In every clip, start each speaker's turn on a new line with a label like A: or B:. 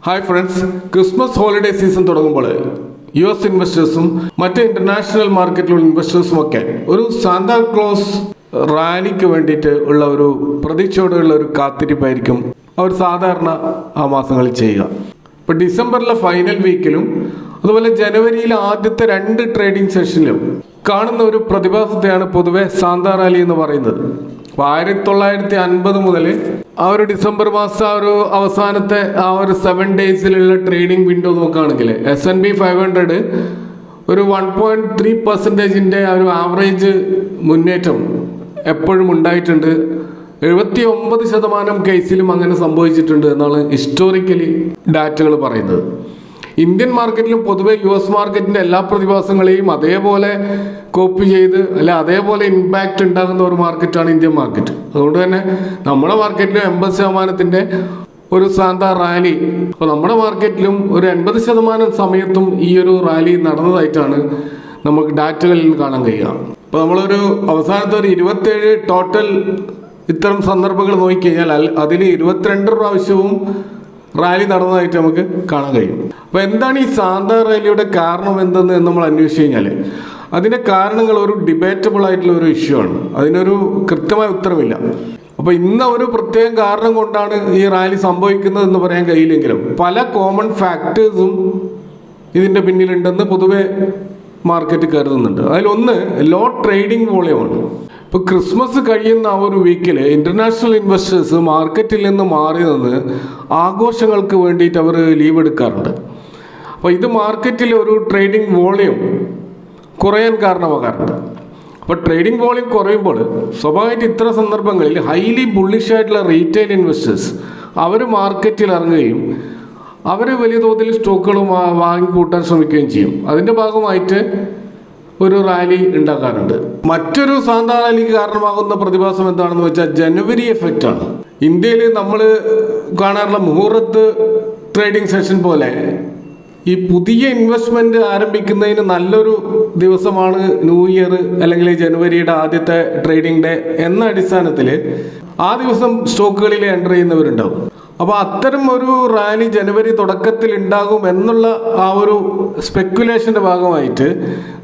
A: Hi friends, Christmas holiday season തുടങ്ങുമ്പോൾ US ഇൻവെസ്റ്റേഴ്സും മറ്റ് international മാർക്കറ്റിലുള്ള ഇൻവെസ്റ്റേഴ്സും ഒക്കെ ഒരു സാന്താക്ലോസ് റാലിക്ക് വേണ്ടിയിട്ട് ഉള്ള ഒരു പ്രതീക്ഷയോടെയുള്ള ഒരു കാത്തിരിപ്പായിരിക്കും അവർ സാധാരണ ആ മാസങ്ങളിൽ ചെയ്യുക. ഇപ്പോൾ ഡിസംബറിലെ ഫൈനൽ വീക്കിലും അതുപോലെ ജനുവരിയിലെ ആദ്യത്തെ 2 ട്രേഡിംഗ് സെഷനിലും കാണുന്ന ഒരു പ്രതിഭാസത്തെയാണ് പൊതുവെ സാന്താ റാലി എന്ന് പറയുന്നത്. അപ്പോൾ 1950 മുതൽ ആ ഒരു ഡിസംബർ മാസം ആ ഒരു അവസാനത്തെ ആ ഒരു 7 ഡേയ്സിലുള്ള ട്രേഡിംഗ് വിൻഡോ നോക്കുകയാണെങ്കിൽ S&P 500 ഒരു 1.3% ആ ഒരു ആവറേജ് മുന്നേറ്റം എപ്പോഴും ഉണ്ടായിട്ടുണ്ട്. 79% കേസിലും അങ്ങനെ സംഭവിച്ചിട്ടുണ്ട് എന്നാണ് ഹിസ്റ്റോറിക്കലി ഡാറ്റകൾ പറയുന്നത്. ഇന്ത്യൻ മാർക്കറ്റിലും പൊതുവെ US മാർക്കറ്റിന്റെ എല്ലാ പ്രതിഭാസങ്ങളെയും അതേപോലെ കോപ്പി ചെയ്ത് അല്ലെ അതേപോലെ ഇമ്പാക്റ്റ് ഉണ്ടാകുന്ന ഒരു മാർക്കറ്റാണ് ഇന്ത്യൻ മാർക്കറ്റ്. അതുകൊണ്ട് തന്നെ നമ്മുടെ മാർക്കറ്റിലും 80% ഒരു സാന്താ റാലി, അപ്പോൾ നമ്മുടെ മാർക്കറ്റിലും ഒരു 80% സമയത്തും ഈ ഒരു റാലി നടന്നതായിട്ടാണ് നമുക്ക് ഡാറ്റകളിൽ നിന്ന് കാണാൻ കഴിയുക. അപ്പോൾ നമ്മളൊരു അവസാനത്തെ ഒരു 27 ടോട്ടൽ ഇത്തരം സന്ദർഭങ്ങൾ നോക്കിക്കഴിഞ്ഞാൽ അതിൽ 22 പ്രാവശ്യവും റാലി നടന്നതായിട്ട് നമുക്ക് കാണാൻ കഴിയും. അപ്പോൾ എന്താണ് ഈ സാന്താ റാലിയുടെ കാരണം എന്തെന്ന് നമ്മൾ അന്വേഷിച്ച് കഴിഞ്ഞാൽ അതിൻ്റെ കാരണങ്ങൾ ഒരു ഡിബേറ്റബിൾ ആയിട്ടുള്ള ഒരു ഇഷ്യൂ ആണ്. അതിനൊരു കൃത്യമായ ഉത്തരമില്ല. അപ്പോൾ ഇന്ന് ഒരു പ്രത്യേക കാരണം കൊണ്ടാണ് ഈ റാലി സംഭവിക്കുന്നത് എന്ന് പറയാൻ കഴിയില്ലെങ്കിലും പല കോമൺ ഫാക്ടേഴ്സും ഇതിൻ്റെ പിന്നിലുണ്ടെന്ന് പൊതുവെ മാർക്കറ്റ് കരുതുന്നുണ്ട്. അതിലൊന്ന് ലോ ട്രേഡിംഗ് വോളിയമാണ്. ഇപ്പോൾ ക്രിസ്മസ് കഴിയുന്ന ആ ഒരു വീക്കിൽ ഇന്റർനാഷണൽ ഇൻവെസ്റ്റേഴ്സ് മാർക്കറ്റിൽ നിന്ന് മാറി നിന്ന് ആഘോഷങ്ങൾക്ക് വേണ്ടിയിട്ട് അവർ ലീവ് എടുക്കാറുണ്ട്. അപ്പോൾ ഇത് മാർക്കറ്റിൽ ഒരു ട്രേഡിംഗ് വോളിയം കുറയാൻ കാരണമാകാറുണ്ട്. അപ്പോൾ ട്രേഡിംഗ് വോളിയം കുറയുമ്പോൾ സ്വാഭാവികമായിട്ട് ഇത്തരം സന്ദർഭങ്ങളിൽ ഹൈലി ബുള്ളിഷ് ആയിട്ടുള്ള റീറ്റെയിൽ ഇൻവെസ്റ്റേഴ്സ് അവർ മാർക്കറ്റിൽ ഇറങ്ങുകയും അവർ വലിയ തോതിൽ സ്റ്റോക്കുകൾ വാങ്ങിക്കൂട്ടാൻ ശ്രമിക്കുകയും ചെയ്യും. അതിൻ്റെ ഭാഗമായിട്ട് ഒരു റാലി ഉണ്ടാക്കാറുണ്ട്. മറ്റൊരു സാന്താ റാലിക്ക് കാരണമാകുന്ന പ്രതിഭാസം എന്താണെന്ന് വെച്ചാൽ ജനുവരി എഫക്റ്റ് ആണ്. ഇന്ത്യയിൽ നമ്മൾ കാണാറുള്ള മുഹൂർത്ത് ട്രേഡിംഗ് സെഷൻ പോലെ ഈ പുതിയ ഇൻവെസ്റ്റ്മെന്റ് ആരംഭിക്കുന്നതിന് നല്ലൊരു ദിവസമാണ് ന്യൂ ഇയർ അല്ലെങ്കിൽ ജനുവരിയുടെ ആദ്യത്തെ ട്രേഡിംഗ് ഡേ എന്ന അടിസ്ഥാനത്തിൽ ആ ദിവസം സ്റ്റോക്കുകളിൽ എൻ്റർ ചെയ്യുന്നവരുണ്ടാവും. അപ്പോൾ അത്തരം ഒരു റാലി ജനുവരി തുടക്കത്തിൽ ഉണ്ടാകും എന്നുള്ള ആ ഒരു സ്പെക്കുലേഷൻ്റെ ഭാഗമായിട്ട്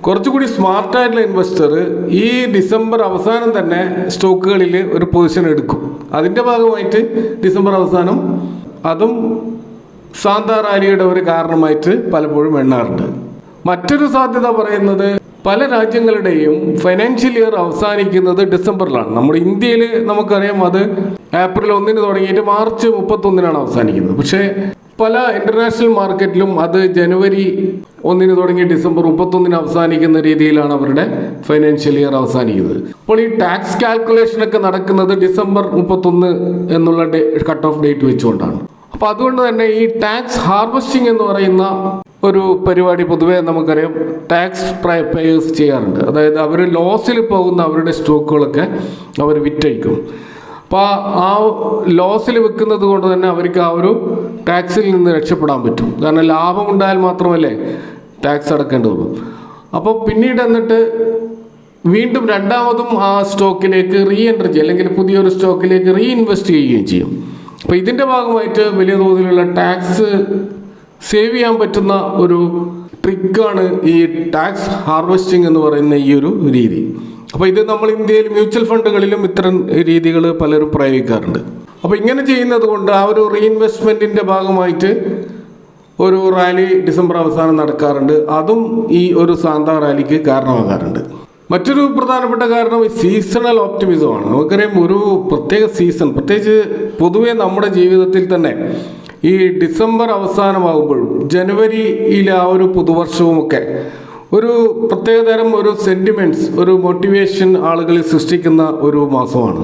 A: കുറച്ചുകൂടി സ്മാർട്ടായിട്ടുള്ള ഇൻവെസ്റ്റർ ഈ ഡിസംബർ അവസാനം തന്നെ സ്റ്റോക്കുകളിൽ ഒരു പൊസിഷൻ എടുക്കും. അതിൻ്റെ ഭാഗമായിട്ട് ഡിസംബർ അവസാനം അതും സാന്താ റാലിയുടെ ഒരു കാരണമായിട്ട് പലപ്പോഴും എണ്ണാറുണ്ട്. മറ്റൊരു സാധ്യത പറയുന്നത് പല രാജ്യങ്ങളുടെയും ഫൈനാൻഷ്യൽ ഇയർ അവസാനിക്കുന്നത് ഡിസംബറിലാണ്. നമ്മുടെ ഇന്ത്യയിൽ നമുക്കറിയാം അത് ഏപ്രിൽ 1 തുടങ്ങിയിട്ട് മാർച്ച് 31 അവസാനിക്കുന്നത്. പക്ഷേ പല ഇന്റർനാഷണൽ മാർക്കറ്റിലും അത് ജനുവരി 1 തുടങ്ങി ഡിസംബർ 31 അവസാനിക്കുന്ന രീതിയിലാണ് അവരുടെ ഫൈനാൻഷ്യൽ ഇയർ അവസാനിക്കുന്നത്. അപ്പോൾ ഈ ടാക്സ് കാൽക്കുലേഷനൊക്കെ നടക്കുന്നത് ഡിസംബർ 31 എന്നുള്ള കട്ട് ഓഫ് ഡേറ്റ് വെച്ചുകൊണ്ടാണ്. അപ്പോൾ അതുകൊണ്ട് തന്നെ ഈ ടാക്സ് ഹാർവെസ്റ്റിംഗ് എന്ന് പറയുന്ന ഒരു പരിപാടി പൊതുവേ നമുക്കറിയാം ടാക്സ് പേയേഴ്സ് ചെയ്യാറുണ്ട്. അതായത് അവർ ലോസിൽ പോകുന്ന അവരുടെ സ്റ്റോക്കുകളൊക്കെ അവർ വിറ്റഴിക്കും. അപ്പോൾ ആ ലോസിൽ വെക്കുന്നത് കൊണ്ട് തന്നെ അവർക്ക് ആ ഒരു ടാക്സിൽ നിന്ന് രക്ഷപ്പെടാൻ പറ്റും. കാരണം ലാഭം ഉണ്ടായാൽ മാത്രമല്ലേ ടാക്സ് അടക്കേണ്ടതുള്ളൂ. അപ്പോൾ പിന്നീട് എന്നിട്ട് വീണ്ടും രണ്ടാമതും ആ സ്റ്റോക്കിലേക്ക് റീ എൻട്രി ചെയ്യും, അല്ലെങ്കിൽ പുതിയൊരു സ്റ്റോക്കിലേക്ക് റീ ഇൻവെസ്റ്റ് ചെയ്യുകയും ചെയ്യും. അപ്പോൾ ഇതിൻ്റെ ഭാഗമായിട്ട് വലിയ തോതിലുള്ള ടാക്സ് സേവ് ചെയ്യാൻ പറ്റുന്ന ഒരു ട്രിക്കാണ് ഈ ടാക്സ് ഹാർവെസ്റ്റിംഗ് എന്ന് പറയുന്ന ഈ ഒരു രീതി. അപ്പോൾ ഇത് നമ്മൾ ഇന്ത്യയിൽ മ്യൂച്വൽ ഫണ്ടുകളിലും ഇത്തരം രീതികൾ പലരും പ്രയോഗിക്കാറുണ്ട്. അപ്പോൾ ഇങ്ങനെ ചെയ്യുന്നത് കൊണ്ട് ആ ഒരു റീഇൻവെസ്റ്റ്മെൻറ്റിൻ്റെ ഭാഗമായിട്ട് ഒരു റാലി ഡിസംബർ അവസാനം നടക്കാറുണ്ട്. അതും ഈ ഒരു സാന്താ റാലിക്ക് കാരണമാകാറുണ്ട്. മറ്റൊരു പ്രധാനപ്പെട്ട കാരണം ഈ സീസണൽ ഓപ്റ്റിമിസമാണ്. നമുക്കറിയാം ഒരു പ്രത്യേക സീസൺ, പ്രത്യേകിച്ച് പൊതുവെ നമ്മുടെ ജീവിതത്തിൽ തന്നെ ഈ ഡിസംബർ അവസാനമാകുമ്പോഴും ജനുവരിയിലെ ആ ഒരു പുതുവർഷവുമൊക്കെ ഒരു പ്രത്യേകതരം ഒരു സെൻറ്റിമെൻറ്റ്സ്, ഒരു മോട്ടിവേഷൻ ആളുകളിൽ സൃഷ്ടിക്കുന്ന ഒരു മാസമാണ്.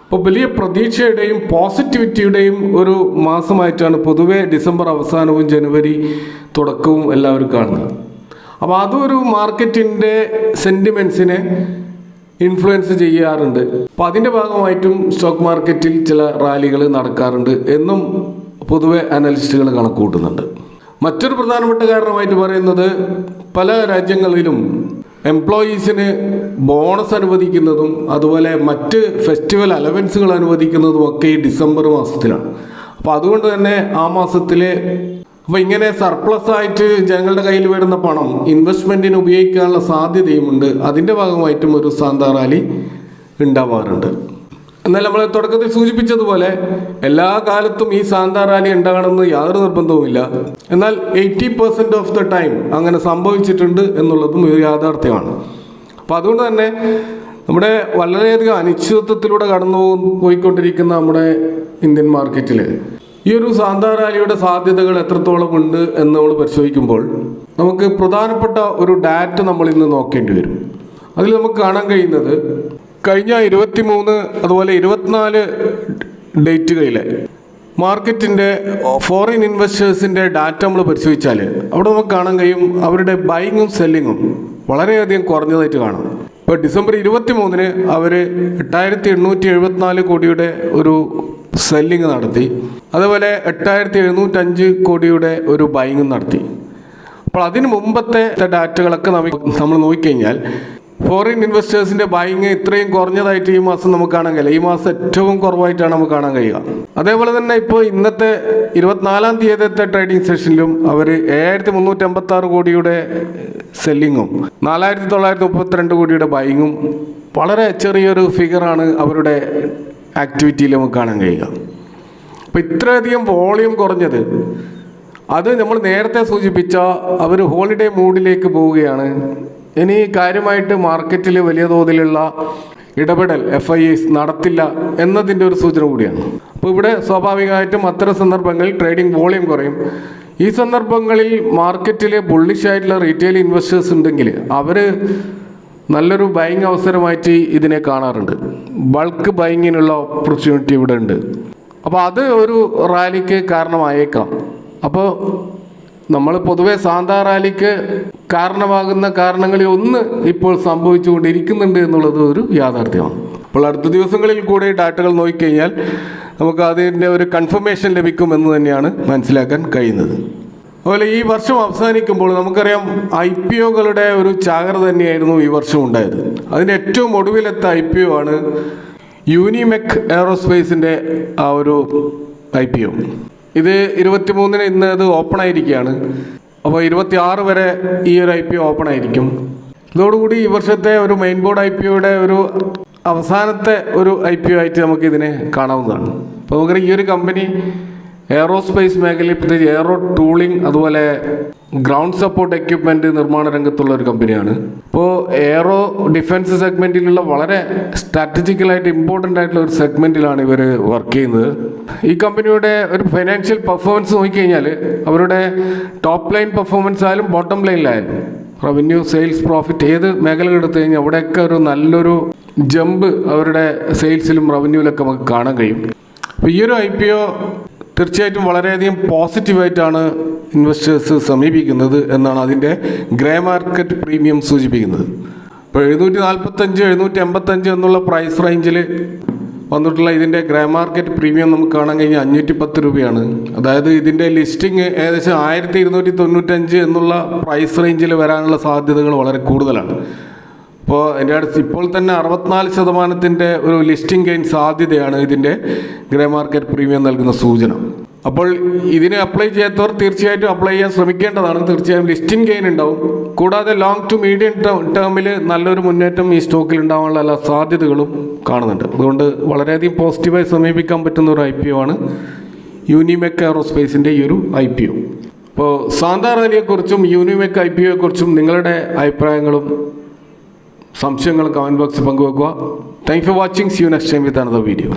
A: അപ്പോൾ വലിയ പ്രതീക്ഷയുടെയും പോസിറ്റിവിറ്റിയുടെയും ഒരു മാസമായിട്ടാണ് പൊതുവെ ഡിസംബർ അവസാനവും ജനുവരി തുടക്കവും എല്ലാവരും കാണുന്നത്. അപ്പോൾ അതൊരു മാർക്കറ്റിൻ്റെ സെൻറ്റിമെൻറ്റ്സിനെ ഇൻഫ്ലുവൻസ് ചെയ്യാറുണ്ട്. അപ്പോൾ അതിൻ്റെ ഭാഗമായിട്ടും സ്റ്റോക്ക് മാർക്കറ്റിൽ ചില റാലികൾ നടക്കാറുണ്ട് എന്നും പൊതുവെ അനലിസ്റ്റുകൾ കണക്കുകൂട്ടുന്നുണ്ട്. മറ്റൊരു പ്രധാനപ്പെട്ട കാരണമായിട്ട് പറയുന്നത് പല രാജ്യങ്ങളിലും എംപ്ലോയീസിന് ബോണസ് അനുവദിക്കുന്നതും അതുപോലെ മറ്റ് ഫെസ്റ്റിവൽ അലവൻസുകൾ അനുവദിക്കുന്നതും ഒക്കെ ഈ ഡിസംബർ മാസത്തിലാണ്. അപ്പോൾ അതുകൊണ്ട് തന്നെ ആ മാസത്തിലെ അപ്പോൾ ഇങ്ങനെ സർപ്ലസ് ആയിട്ട് ജനങ്ങളുടെ കയ്യിൽ വരുന്ന പണം ഇൻവെസ്റ്റ്മെൻറ്റിന് ഉപയോഗിക്കാനുള്ള സാധ്യതയുമുണ്ട്. അതിൻ്റെ ഭാഗമായിട്ടും ഒരു സാന്താ റാലി ഉണ്ടാവാറുണ്ട്. എന്നാൽ നമ്മൾ തുടക്കത്തിൽ സൂചിപ്പിച്ചതുപോലെ എല്ലാ കാലത്തും ഈ സാന്താ റാലി ഉണ്ടാകണമെന്ന് യാതൊരു നിർബന്ധവുമില്ല. എന്നാൽ 80% ഓഫ് ദ ടൈം അങ്ങനെ സംഭവിച്ചിട്ടുണ്ട് എന്നുള്ളതും ഒരു യാഥാർത്ഥ്യമാണ്. അപ്പോൾ അതുകൊണ്ട് തന്നെ നമ്മുടെ വളരെയധികം അനിശ്ചിതത്വത്തിലൂടെ പോയിക്കൊണ്ടിരിക്കുന്ന നമ്മുടെ ഇന്ത്യൻ മാർക്കറ്റിൽ ഈ ഒരു സാന്താ റാലിയുടെ സാധ്യതകൾ എത്രത്തോളം ഉണ്ട് എന്ന് നമ്മൾ പരിശോധിക്കുമ്പോൾ നമുക്ക് പ്രധാനപ്പെട്ട ഒരു ഡാറ്റ നമ്മൾ ഇന്ന് നോക്കേണ്ടി വരും. അതിൽ നമുക്ക് കാണാൻ കഴിയുന്നത് കഴിഞ്ഞ 23 അതുപോലെ 24 ഡേറ്റുകളിലെ മാർക്കറ്റിൻ്റെ ഫോറിൻ ഇൻവെസ്റ്റേഴ്സിൻ്റെ ഡാറ്റ നമ്മൾ പരിശോധിച്ചാൽ അവിടെ നമുക്ക് കാണാൻ കഴിയും അവരുടെ ബൈങ്ങും സെല്ലിങ്ങും വളരെയധികം കുറഞ്ഞതായിട്ട് കാണാം. ഇപ്പോൾ ഡിസംബർ 23 അവർ 8,874 കോടിയുടെ ഒരു സെല്ലിങ് നടത്തി. അതുപോലെ 8,705 കോടിയുടെ ഒരു ബൈങ്ങും നടത്തി. അപ്പോൾ അതിന് മുമ്പത്തെ ഡാറ്റകളൊക്കെ നമ്മൾ നോക്കിക്കഴിഞ്ഞാൽ ഫോറിൻ ഇൻവെസ്റ്റേഴ്സിൻ്റെ ബൈങ് ഇത്രയും കുറഞ്ഞതായിട്ട് ഈ മാസം നമുക്ക് കാണാൻ കഴിയില്ല. ഈ മാസം ഏറ്റവും കുറവായിട്ടാണ് നമുക്ക് കാണാൻ കഴിയുക. അതേപോലെ തന്നെ ഇപ്പോൾ ഇന്നത്തെ 24-ാം തീയതിയത്തെ ട്രേഡിംഗ് സെഷനിലും അവർ 7,356 കോടിയുടെ സെല്ലിങ്ങും 4,932 കോടിയുടെ ബൈങ്ങും വളരെ ചെറിയൊരു ഫിഗറാണ് അവരുടെ ആക്ടിവിറ്റിയിൽ നമുക്ക് കാണാൻ കഴിയുക. അപ്പോൾ ഇത്രയധികം വോളിയം കുറഞ്ഞത് അത് നമ്മൾ നേരത്തെ സൂചിപ്പിച്ച അവർ ഹോളിഡേ മൂഡിലേക്ക് പോവുകയാണ്. ഇനി കാര്യമായിട്ട് മാർക്കറ്റിൽ വലിയ തോതിലുള്ള ഇടപെടൽ FIIs നടത്തില്ല എന്നതിൻ്റെ ഒരു സൂചന കൂടിയാണ്. അപ്പോൾ ഇവിടെ സ്വാഭാവികമായിട്ടും അത്തരം സന്ദർഭങ്ങളിൽ ട്രേഡിംഗ് വോളിയം കുറയും. ഈ സന്ദർഭങ്ങളിൽ മാർക്കറ്റിൽ ബുള്ളിഷായിട്ടുള്ള റീറ്റെയിൽ ഇൻവെസ്റ്റേഴ്സ് ഉണ്ടെങ്കിൽ അവർ നല്ലൊരു ബൈങ് അവസരമായിട്ട് ഇതിനെ കാണാറുണ്ട്. ബൾക്ക് ബൈങ്ങിനുള്ള ഓപ്പർച്യൂണിറ്റി ഇവിടെ ഉണ്ട്. അപ്പോൾ അത് ഒരു റാലിക്ക് കാരണമായേക്കാം. അപ്പോൾ നമ്മൾ പൊതുവെ സാന്താ റാലിക്ക് കാരണമാകുന്ന കാരണങ്ങളിൽ ഒന്ന് ഇപ്പോൾ സംഭവിച്ചുകൊണ്ടിരിക്കുന്നുണ്ട് എന്നുള്ളത് ഒരു യാഥാർത്ഥ്യമാണ്. അപ്പോൾ അടുത്ത ദിവസങ്ങളിൽ കൂടെ ഡാറ്റകൾ നോക്കിക്കഴിഞ്ഞാൽ നമുക്ക് അതിൻ്റെ ഒരു കൺഫർമേഷൻ ലഭിക്കുമെന്ന് തന്നെയാണ് മനസ്സിലാക്കാൻ കഴിയുന്നത്. അതുപോലെ ഈ വർഷം അവസാനിക്കുമ്പോൾ നമുക്കറിയാം IPOകളുടെ ഒരു ചാകര തന്നെയായിരുന്നു ഈ വർഷം ഉണ്ടായത്. അതിൻ്റെ ഏറ്റവും ഒടുവിലത്തെ IPO ആണ് യൂനിമെക് എയറോസ്പേസിൻ്റെ ആ ഒരു IPO. ഇത് 23-ന് ഇന്ന് അത് ഓപ്പൺ ആയിരിക്കുകയാണ്. അപ്പോൾ 26 വരെ ഈ ഒരു IPO ഓപ്പൺ ആയിരിക്കും. ഇതോടുകൂടി ഈ വർഷത്തെ ഒരു മെയിൻ ബോർഡ് IPOയുടെ ഒരു അവസാനത്തെ ഒരു IPO ആയിട്ട് നമുക്കിതിനെ കാണാവുന്നതാണ്. അപ്പോൾ നമുക്കറിയാം ഈ ഒരു കമ്പനി എയറോസ്പേസ് മേഖലയിൽ പ്രത്യേകിച്ച് എയറോ ടൂളിംഗ് അതുപോലെ ഗ്രൗണ്ട് സപ്പോർട്ട് എക്യുപ്മെൻറ്റ് നിർമ്മാണ രംഗത്തുള്ള ഒരു കമ്പനിയാണ്. ഇപ്പോൾ എയറോ ഡിഫൻസ് സെഗ്മെൻറ്റിലുള്ള വളരെ സ്ട്രാറ്റജിക്കലായിട്ട് ഇമ്പോർട്ടൻ്റ് ആയിട്ടുള്ള ഒരു സെഗ്മെൻറ്റിലാണ് ഇവർ വർക്ക് ചെയ്യുന്നത്. ഈ കമ്പനിയുടെ ഒരു ഫൈനാൻഷ്യൽ പെർഫോമൻസ് നോക്കിക്കഴിഞ്ഞാൽ അവരുടെ ടോപ്പ് ലൈൻ പെർഫോമൻസ് ആയാലും ബോട്ടം ലൈനിലായാലും റവന്യൂ, സെയിൽസ്, പ്രോഫിറ്റ് ഏത് മേഖല എടുത്തു കഴിഞ്ഞാൽ അവിടെയൊക്കെ ഒരു നല്ലൊരു ജമ്പ് അവരുടെ സെയിൽസിലും റവന്യൂവിലൊക്കെ നമുക്ക് കാണാൻ കഴിയും. അപ്പോൾ ഈ ഒരു IPO തീർച്ചയായിട്ടും വളരെയധികം പോസിറ്റീവായിട്ടാണ് ഇൻവെസ്റ്റേഴ്സ് സമീപിക്കുന്നത് എന്നാണ് അതിൻ്റെ ഗ്രേ മാർക്കറ്റ് പ്രീമിയം സൂചിപ്പിക്കുന്നത്. ഇപ്പോൾ 745, 785 എന്നുള്ള പ്രൈസ് റേഞ്ചിൽ വന്നിട്ടുള്ള ഇതിൻ്റെ ഗ്രേ മാർക്കറ്റ് പ്രീമിയം നമുക്ക് കാണാൻ കഴിഞ്ഞാൽ 510 രൂപയാണ്. അതായത് ഇതിൻ്റെ ലിസ്റ്റിംഗ് ഏകദേശം 1295 എന്നുള്ള പ്രൈസ് റേഞ്ചിൽ വരാനുള്ള സാധ്യതകൾ വളരെ കൂടുതലാണ്. അപ്പോൾ എൻ്റെ അടുത്ത് ഇപ്പോൾ തന്നെ 64% ഒരു ലിസ്റ്റിംഗ് ഗെയിൻ സാധ്യതയാണ് ഇതിൻ്റെ ഗ്രേ മാർക്കറ്റ് പ്രീമിയം നൽകുന്ന സൂചന. അപ്പോൾ ഇതിന് അപ്ലൈ ചെയ്യാത്തവർ തീർച്ചയായിട്ടും അപ്ലൈ ചെയ്യാൻ ശ്രമിക്കേണ്ടതാണ്. തീർച്ചയായും ലിസ്റ്റിംഗ് ഗെയിൻ ഉണ്ടാവും. കൂടാതെ ലോങ് ടു മീഡിയം ടേമിൽ നല്ലൊരു മുന്നേറ്റം ഈ സ്റ്റോക്കിൽ ഉണ്ടാകാനുള്ള എല്ലാ സാധ്യതകളും കാണുന്നുണ്ട്. അതുകൊണ്ട് വളരെയധികം പോസിറ്റീവായി സമീപിക്കാൻ പറ്റുന്ന ഒരു IPO ആണ് യൂനിമെക് എയറോസ്പേസിൻ്റെ ഈ ഒരു IPO. അപ്പോൾ സാന്താ റാലിയെക്കുറിച്ചും യൂനിമെക് IPOയെക്കുറിച്ചും നിങ്ങളുടെ അഭിപ്രായങ്ങളും സംശയങ്ങളും കമൻറ്റ് ബോക്സിൽ പങ്കുവെക്കുക. Thank you for watching. See you next time with another video.